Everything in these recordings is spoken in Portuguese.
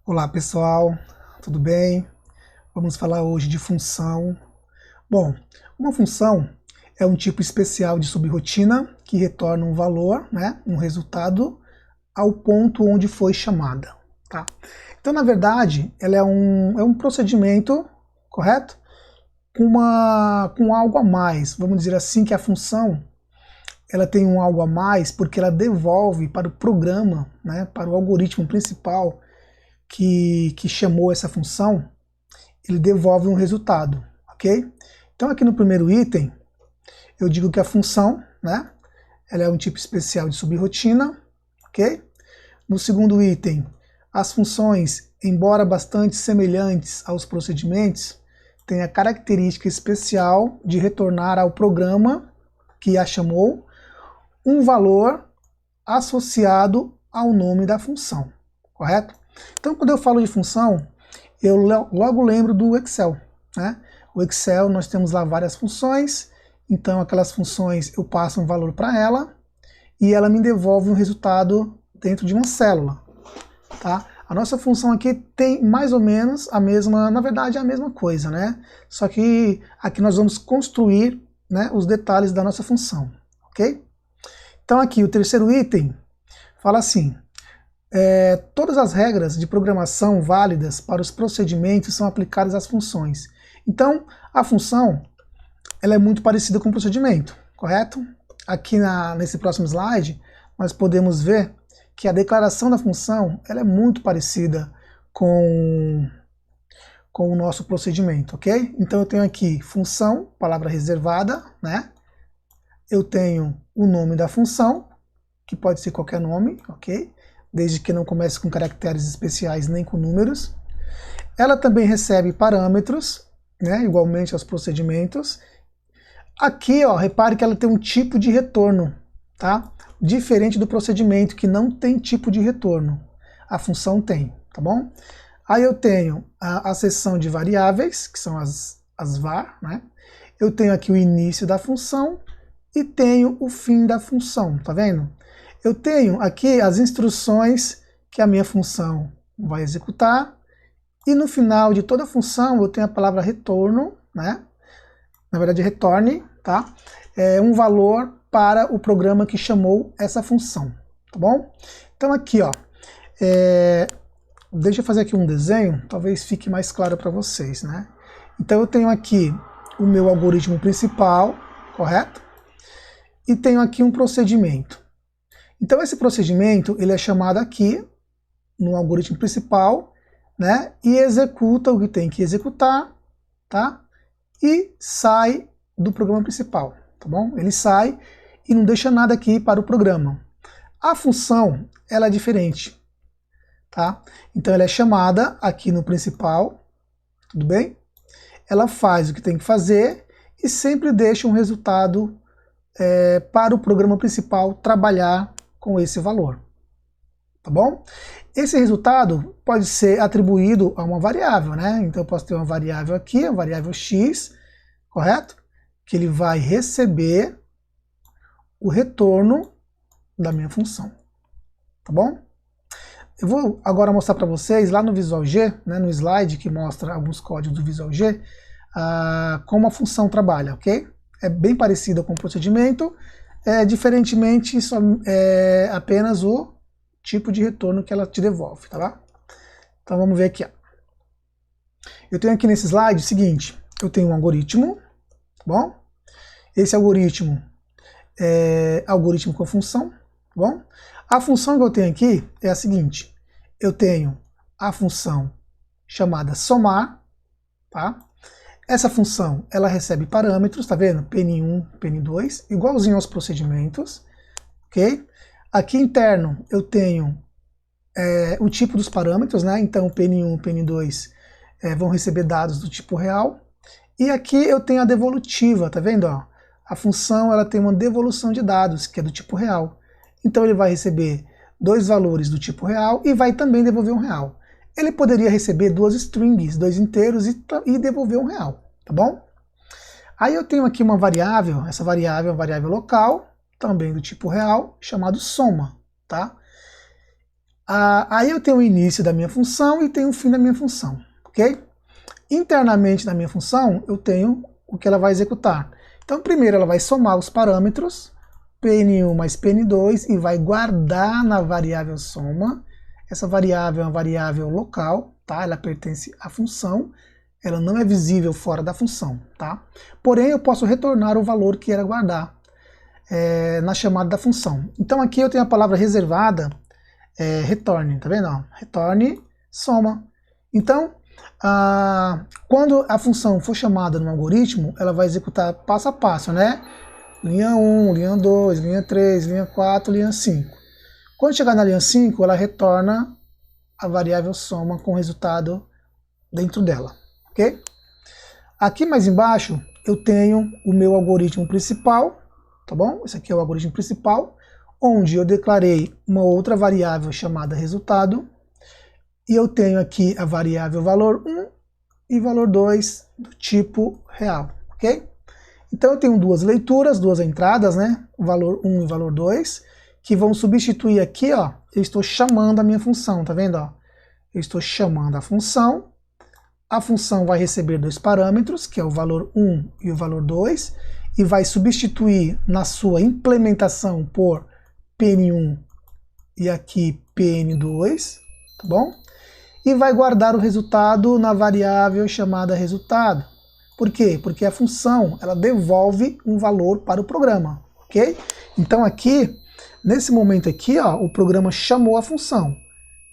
Olá pessoal, tudo bem? Vamos falar hoje de função. Bom, uma função é um tipo especial de subrotina que retorna um valor, um resultado, ao ponto onde foi chamada. Tá? Então, na verdade, ela é um procedimento, correto? Com algo a mais. Vamos dizer assim que a função ela tem um algo a mais porque ela devolve para o programa, para o algoritmo principal, que chamou essa função, ele devolve um resultado, ok? Então aqui no primeiro item, eu digo que a função, ela é um tipo especial de subrotina, ok? No segundo item, as funções, embora bastante semelhantes aos procedimentos, têm a característica especial de retornar ao programa que a chamou um valor associado ao nome da função, correto? Então, quando eu falo de função, eu logo lembro do Excel. O Excel, nós temos lá várias funções, então aquelas funções eu passo um valor para ela e ela me devolve um resultado dentro de uma célula. Tá? A nossa função aqui tem mais ou menos a mesma, na verdade é a mesma coisa, Só que aqui nós vamos construir os detalhes da nossa função, ok? Então aqui o terceiro item fala assim: todas as regras de programação válidas para os procedimentos são aplicadas às funções. Então, a função ela é muito parecida com o procedimento, correto? Aqui nesse próximo slide, nós podemos ver que a declaração da função ela é muito parecida com o nosso procedimento, ok? Então, eu tenho aqui função, palavra reservada, Eu tenho o nome da função, que pode ser qualquer nome, ok? Desde que não comece com caracteres especiais nem com números. Ela também recebe parâmetros, igualmente aos procedimentos. Aqui, ó, repare que ela tem um tipo de retorno, tá? Diferente do procedimento, que não tem tipo de retorno. A função tem, tá bom? Aí eu tenho a seção de variáveis, que são as var, Eu tenho aqui o início da função e tenho o fim da função, tá vendo? Eu tenho aqui as instruções que a minha função vai executar, e no final de toda a função eu tenho a palavra retorno, Na verdade, retorne, tá? É um valor para o programa que chamou essa função, tá bom? Então aqui, ó, deixa eu fazer aqui um desenho, talvez fique mais claro para vocês, Então eu tenho aqui o meu algoritmo principal, correto? E tenho aqui um procedimento. Então esse procedimento ele é chamado aqui no algoritmo principal, e executa o que tem que executar, tá? E sai do programa principal, tá bom? Ele sai e não deixa nada aqui para o programa. A função ela é diferente, tá? Então ela é chamada aqui no principal, tudo bem? Ela faz o que tem que fazer e sempre deixa um resultado para o programa principal trabalhar com esse valor, tá bom? Esse resultado pode ser atribuído a uma variável, Então eu posso ter uma variável aqui, uma variável x, correto? Que ele vai receber o retorno da minha função, tá bom? Eu vou agora mostrar para vocês lá no Visual G, no slide que mostra alguns códigos do Visual G, como a função trabalha, ok? É bem parecida com o procedimento, diferentemente só é apenas o tipo de retorno que ela te devolve, tá lá? Então vamos ver aqui, ó. Eu tenho aqui nesse slide o seguinte: eu tenho um algoritmo, tá bom? Esse algoritmo é algoritmo com função, tá bom? A função que eu tenho aqui é a seguinte: eu tenho a função chamada somar, tá? Essa função ela recebe parâmetros, tá vendo? PN1, PN2, igualzinho aos procedimentos, ok? Aqui interno eu tenho o tipo dos parâmetros, Então PN1 e PN2 vão receber dados do tipo real. E aqui eu tenho a devolutiva, tá vendo? Ó? A função ela tem uma devolução de dados, que é do tipo real. Então ele vai receber dois valores do tipo real e vai também devolver um real. Ele poderia receber duas strings, dois inteiros e devolver um real, tá bom? Aí eu tenho aqui uma variável, essa variável é uma variável local, também do tipo real, chamado soma, tá? Aí eu tenho o início da minha função e tenho o fim da minha função, ok? Internamente na minha função, eu tenho o que ela vai executar. Então, primeiro ela vai somar os parâmetros, Pn1 mais Pn2, e vai guardar na variável soma. Essa variável é uma variável local, tá? Ela pertence à função, ela não é visível fora da função, tá? Porém, eu posso retornar o valor que era guardar na chamada da função. Então aqui eu tenho a palavra reservada, retorne, tá vendo? Retorne soma. Então, quando a função for chamada no algoritmo, ela vai executar passo a passo, né? Linha 1, linha 2, linha 3, linha 4, linha 5. Quando chegar na linha 5, ela retorna a variável soma com o resultado dentro dela, ok? Aqui mais embaixo eu tenho o meu algoritmo principal, tá bom? Esse aqui é o algoritmo principal, onde eu declarei uma outra variável chamada resultado, e eu tenho aqui a variável valor 1 e valor 2 do tipo real, ok? Então eu tenho duas leituras, duas entradas, né? O valor 1 e o valor 2, que vão substituir aqui, ó, eu estou chamando a minha função, tá vendo? Ó? Eu estou chamando a função vai receber dois parâmetros, que é o valor 1 e o valor 2, e vai substituir na sua implementação por Pn1 e aqui Pn2, tá bom? E vai guardar o resultado na variável chamada resultado. Por quê? Porque a função ela devolve um valor para o programa, ok? Então aqui, nesse momento aqui, ó, o programa chamou a função.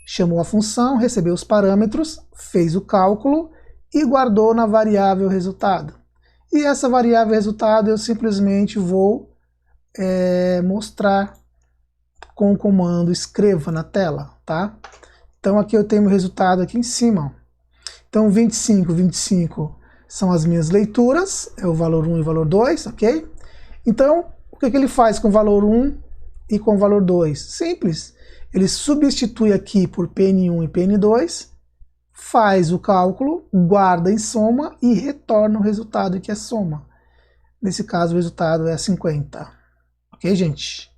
Chamou a função, recebeu os parâmetros, fez o cálculo e guardou na variável resultado. E essa variável resultado eu simplesmente vou mostrar com o comando escreva na tela, tá? Então aqui eu tenho o resultado aqui em cima. Ó. Então 25 são as minhas leituras, é o valor 1 e o valor 2, ok? Então o que ele faz com o valor 1 e com o valor 2? Simples. Ele substitui aqui por Pn1 e Pn2, faz o cálculo, guarda em soma e retorna o resultado que é soma. Nesse caso o resultado é 50. Ok, gente?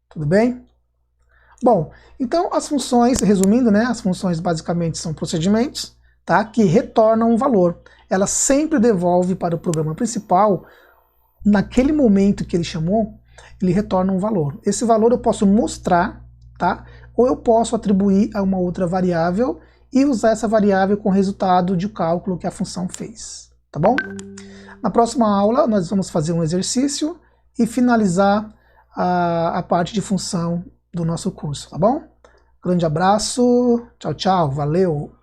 Tudo bem? Bom, então as funções, resumindo, né, as funções basicamente são procedimentos, tá, que retornam um valor. Ela sempre devolve para o programa principal, naquele momento que ele chamou, ele retorna um valor. Esse valor eu posso mostrar, tá, ou eu posso atribuir a uma outra variável e usar essa variável com o resultado de cálculo que a função fez, tá bom? Na próxima aula nós vamos fazer um exercício e finalizar a parte de função do nosso curso, tá bom? Grande abraço, tchau, tchau, valeu!